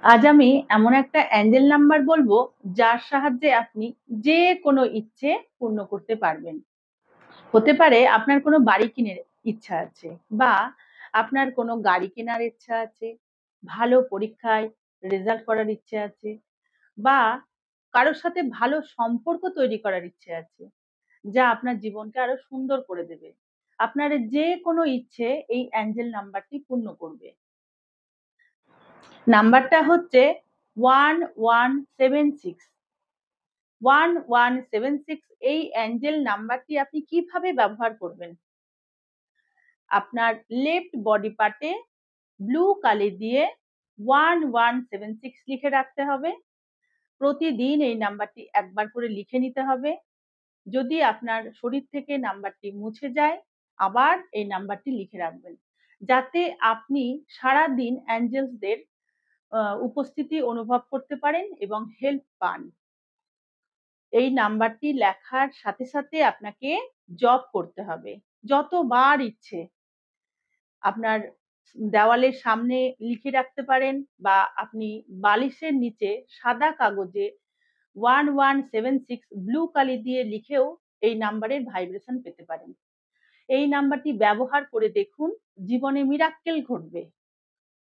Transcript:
আজ আমি এমন একটা অ্যাঞ্জেল নাম্বার বলবো যার সাহায্যে আপনি যে কোনো ইচ্ছে পূর্ণ করতে পারবেন। হতে পারে আপনার কোনো বাড়ি কিনে ইচ্ছা আছে, বা আপনার কোনো গাড়ি কেনার ইচ্ছা আছে, ভালো পরীক্ষায় রেজাল্ট করার ইচ্ছে আছে, বা কারোর সাথে ভালো সম্পর্ক তৈরি করার ইচ্ছে আছে, যা আপনার জীবনকে আরো সুন্দর করে দেবে। আপনার যে কোনো ইচ্ছে এই অ্যাঞ্জেল নাম্বারটি পূর্ণ করবে। নাম্বারটা হচ্ছে 1176। 1176 এই অ্যাঞ্জেল নাম্বারটি আপনি কিভাবে ব্যবহার করবেন? আপনার লেফট বডি পার্টে ব্লু কালি দিয়ে 1176 লিখে রাখতে হবে। প্রতিদিন এই নাম্বারটি একবার করে লিখে নিতে হবে। যদি আপনার শরীর থেকে নাম্বারটি মুছে যায়, আবার এই নাম্বারটি লিখে রাখবেন, যাতে আপনি সারাদিন অ্যাঞ্জেলসদের উপস্থিতি অনুভব করতে পারেন এবং হেল্প পান। এই নাম্বারটি লেখার সাথে সাথে আপনাকে জপ করতে হবে যতবার ইচ্ছে। আপনার দেওয়ালের সামনে লিখে রাখতে পারেন, বা আপনি বালিশের নিচে সাদা কাগজে 1176 ব্লু কালি দিয়ে লিখেও এই নাম্বারের ভাইব্রেশন পেতে পারেন। এই নাম্বারটি ব্যবহার করে দেখুন, জীবনে মিরাক্কেল ঘটবে।